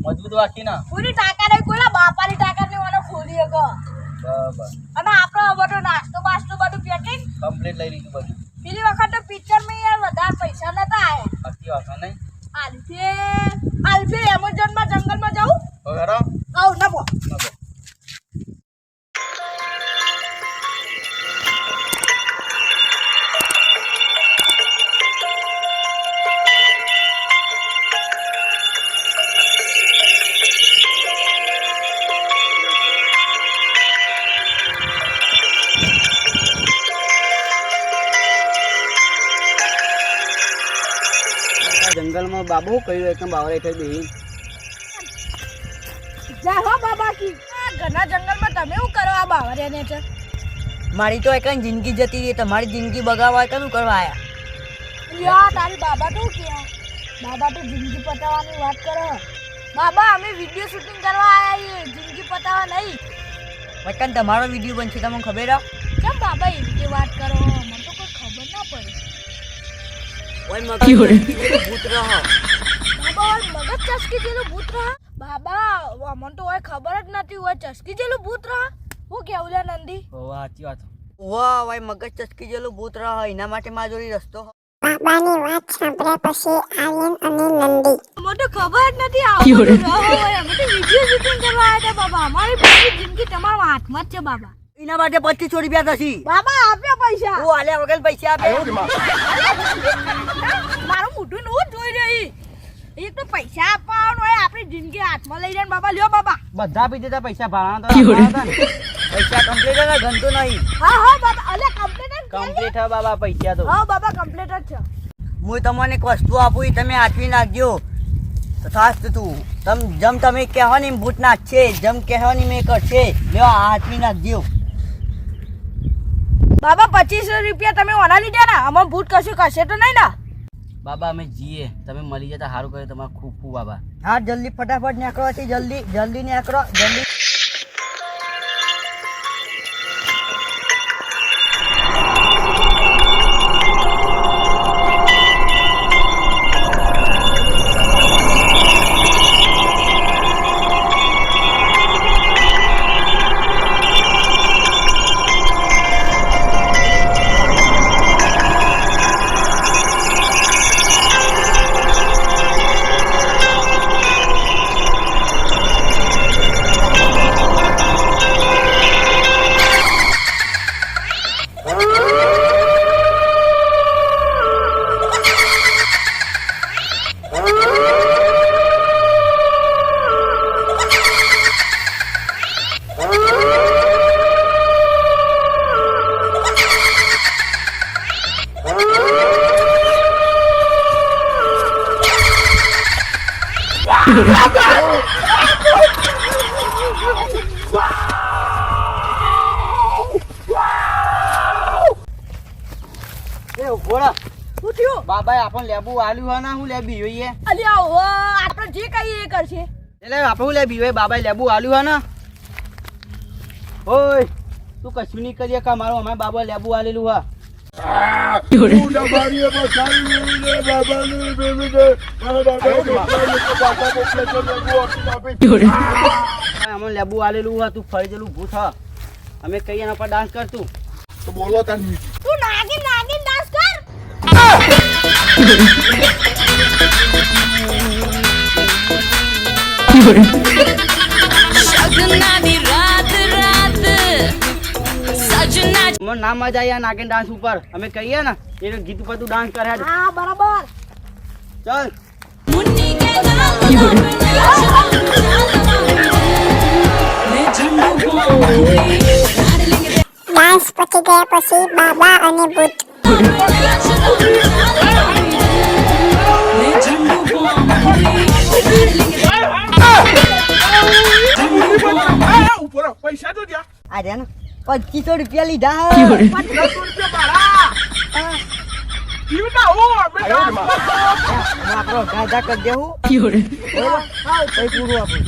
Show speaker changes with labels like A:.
A: મજબૂત વાકી ના
B: પૂરી ટાકા નહીં કોઈના બાપાની ટાકા નહીં મને ખોલી એક
A: બરાબર
B: અને આપણો બધો નાસ્તો બાસ્તો બધું પેકિંગ
A: કમ્પ્લીટ લઈ લીધું બધું
B: પેલી વખત તો પિક્ચર માં યાર વધારે પૈસા નતા આયા
A: બાકી વાકા નહીં
B: આલફે એમેઝોન માં જંગલમાં જાઉં
A: બરાબર
B: આવ નબો
A: જંગલમાં બાબુ કયું એકદમ બાવરે થઈ બેહી
B: જા હો બાબા કી આ ઘણા જંગલમાં તમે શું કરો આ બાવરિયાને છે
C: મારી તો એક જિંદગી જતી રહી તમારી જિંદગી બગાવવા કેમ કરવા આયા
B: યા તારી બાબા તો કે બાબા તો જિંદગી પતાવવાની વાત કરે બાબા અમે વિડિયો શૂટિંગ કરવા આયા છીએ જિંદગી પતાવવા નહીં
C: વતન તમારો વિડીયો બનશે તમને ખબર હે
B: કેમ બાબા એ રીતે વાત કરો મને તો કોઈ ખબર ના પડે
C: ઓય મગજ ભૂત રહો
B: બાબા ઓય મગજ ચસકી જેલું ભૂત રહા બાબા મને તો ઓય ખબર જ નથી ઓય ચસકી જેલું ભૂત રહા હું કેવું લે નંદી
A: ઓ સાચી વાત
C: વાહ ઓય મગજ ચસકી જેલું ભૂત રહો એના માટે મારા જોડી રસ્તો
D: બાબાની વાત સાંભળ્યા પછી આર્યન અને નંદી
B: મને તો ખબર જ નથી આવતું ઓય અમે તો વિડિયો શૂટિંગ કરવા આયા હતા બાબા અમારી પૂરી જિંદગી તમારા હાથમાં જ છે બાબા
C: એના માટે 25 રૂપિયા થશે
B: બાબા આપ્યા પૈસા
C: ઓ આલ્યા વગર પૈસા આપે
B: મારું મોઢું નો જોઈ રહી એક તો પૈસા આપવાનું હોય આપણી જિંદગી હાથમાં લઈ જાય બાબા લ્યો બાબા
A: બધા પી દેતા પૈસા ભાડા
C: પૈસા કમ્પ્લીટ હે ગંતો નહીં
B: હા હા બાબા અલે કમ્પ્લીટ
A: કમ્પ્લીટ હે બાબા પૈસા તો
B: હા બાબા કમ્પ્લીટ જ છે
C: હું તમને એક વસ્તુ આપું ઈ તમે હાથવી નાખજો તથાસ્ત તું જમ તમે કહેવો ને ભૂત નાખશે જમ કહેવો ને મેં કરશે લ્યો આ હાથવી નાખજો
B: બાબા 25 રૂપિયા તમે ઓના લીધા ને અમાર ભૂત કશું કરશે તો નહીં ને
A: બાબા અમે જીએ તમે મળી જતા સારું કર્યું તમારે ખૂબ ખૂબ બાબા
C: હા જલ્દી ફટાફટ નીકળો છે જલ્દી નીકળો જલ્દી
A: એ ઉભોરા
B: શું થયું
A: બાબાએ આપણને લેબુ આલ્યું હે ના હું લેબી જોઈએ
B: અલ્યા ઓ આપણે જે કહીએ એ કરશે
A: એટલે આપણે હું લેબી હોય બાબાએ લેબુ આલ્યું હે ના ઓય તું કશું નહીં કરીએ કા મારો અમારે બાબા લેબુ આલેલું હા અમે લેબુ આલેલું હા તું ફરી જેલું ભૂત હા અમે કહીએ એના પર ડાન્સ કરતું
D: તો બોલો તને
B: તું નાગિન ડાન્સ કર
E: શગનાની રાત રાત સજના
A: મને ના મજા આવી નાગિન ડાન્સ ઉપર અમે કહીએ ને એ ગીત ઉપર તું ડાન્સ કરે
B: હા બરાબર
A: ચાલ
E: મુન્ની કે
D: ડાન્સ પતી ગયા પછી બાબા અને ભૂત
F: પૈસા તો દ્યા
C: આ રહ્યા ને 2500 રૂપિયા લીધા
F: રૂપિયા
C: આપણો ગાંજા કરી દેવું પૂરું આપું